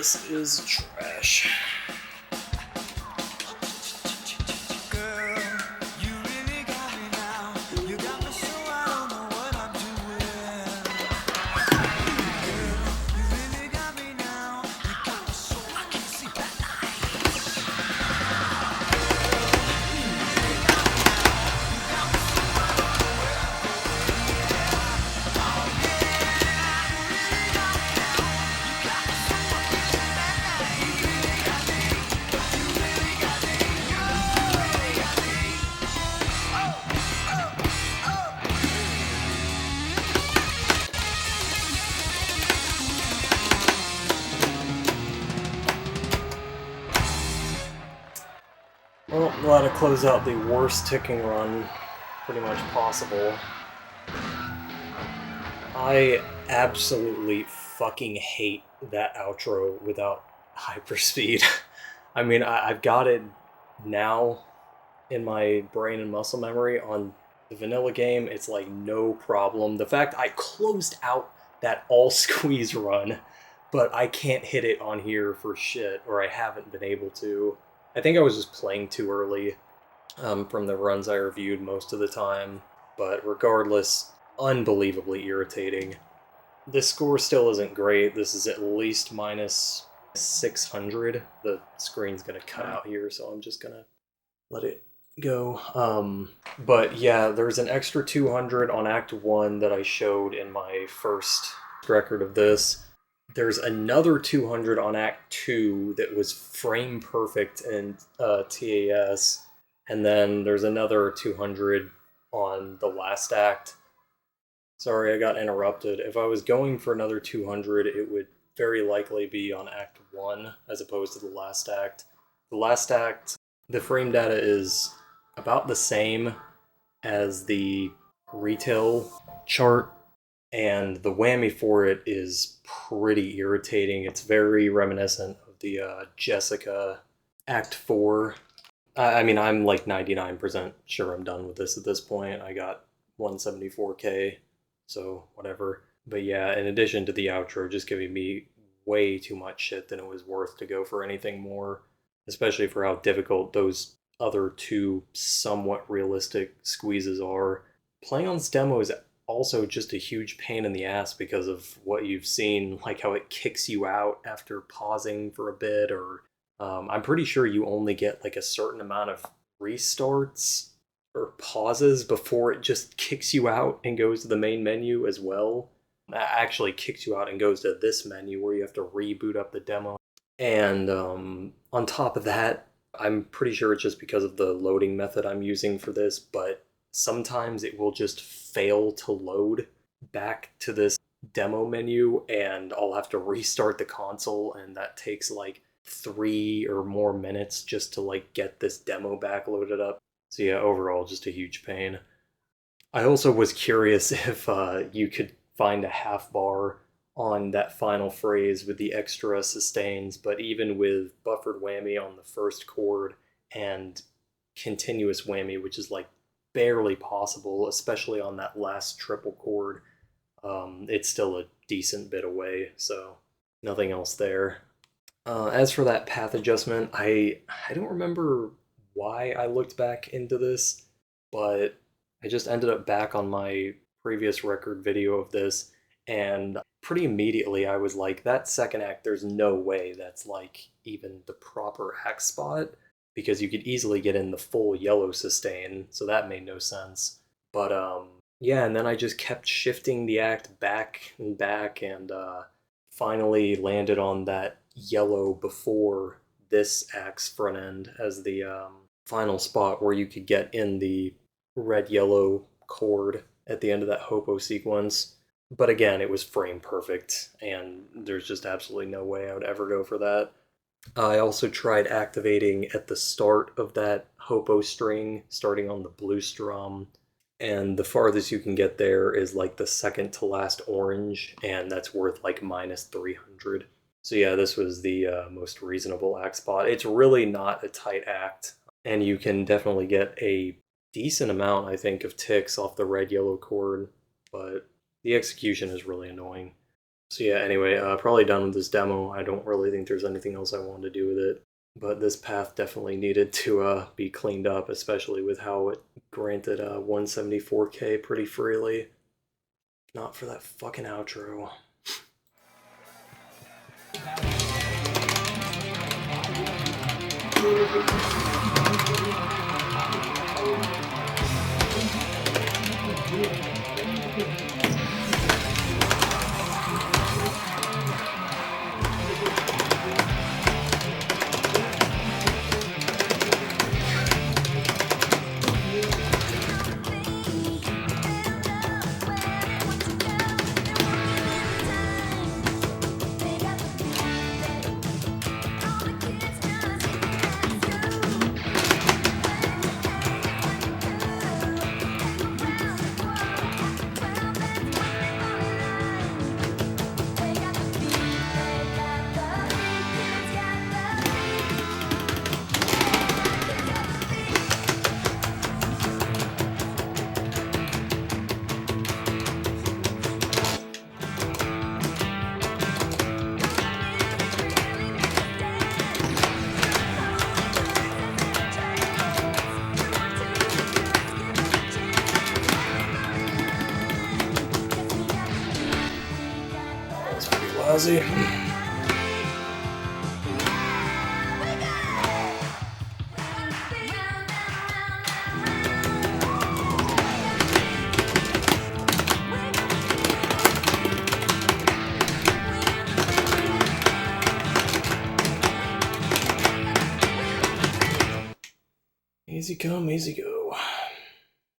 This is trash. Well, glad to close out the worst ticking run pretty much possible. I absolutely fucking hate that outro without hyperspeed. I mean, I've got it now in my brain and muscle memory. On the vanilla game, it's like no problem. The fact I closed out that all squeeze run, but I can't hit it on here for shit, or I haven't been able to. I think I was just playing too early from the runs I reviewed most of the time, but regardless, unbelievably irritating. This score still isn't great. This is at least minus 600. The screen's gonna cut out here, so I'm just gonna let it go. But yeah, there's an extra 200 on Act 1 that I showed in my first record of this. There's another 200 on Act 2 that was frame perfect in TAS, and then there's another 200 on the last act. Sorry, I got interrupted. If I was going for another 200, it would very likely be on Act 1 as opposed to the last act. The last act, the frame data is about the same as the retail chart, and the whammy for it is pretty irritating. It's very reminiscent of the Jessica Act 4. I mean, I'm like 99% sure I'm done with this at this point. I got 174k, so whatever. But yeah, in addition to the outro just giving me way too much shit than it was worth to go for anything more, especially for how difficult those other two somewhat realistic squeezes are. Playing on this demo is also just a huge pain in the ass because of what you've seen, like how it kicks you out after pausing for a bit, or I'm pretty sure you only get like a certain amount of restarts or pauses before it just kicks you out and goes to the main menu as well. That actually kicks you out and goes to this menu where you have to reboot up the demo. And on top of that, I'm pretty sure it's just because of the loading method I'm using for this, but sometimes it will just fail to load back to this demo menu and I'll have to restart the console, and that takes like 3 or more minutes just to like get this demo back loaded up. So yeah, overall just a huge pain. I also was curious if you could find a half bar on that final phrase with the extra sustains, but even with buffered whammy on the first chord and continuous whammy, which is like barely possible, especially on that last triple chord, it's still a decent bit away, so nothing else there. As for that path adjustment, I don't remember why I looked back into this, but I just ended up back on my previous record video of this, and pretty immediately I was like, that second act, there's no way that's like even the proper act spot, because you could easily get in the full yellow sustain, so that made no sense. But yeah, and then I just kept shifting the act back and back, and finally landed on that yellow before this act's front end as the final spot where you could get in the red-yellow chord at the end of that hopo sequence. But again, it was frame perfect, and there's just absolutely no way I would ever go for that. I also tried activating at the start of that hopo string, starting on the blue strum, and the farthest you can get there is like the second to last orange, and that's worth like minus 300. So yeah, this was the most reasonable act spot. It's really not a tight act, and you can definitely get a decent amount, I think, of ticks off the red-yellow chord, but the execution is really annoying. So yeah, anyway, probably done with this demo. I don't really think there's anything else I wanted to do with it. But this path definitely needed to be cleaned up, especially with how it granted 174K pretty freely. Not for that fucking outro. That's pretty lousy. Easy come, easy go.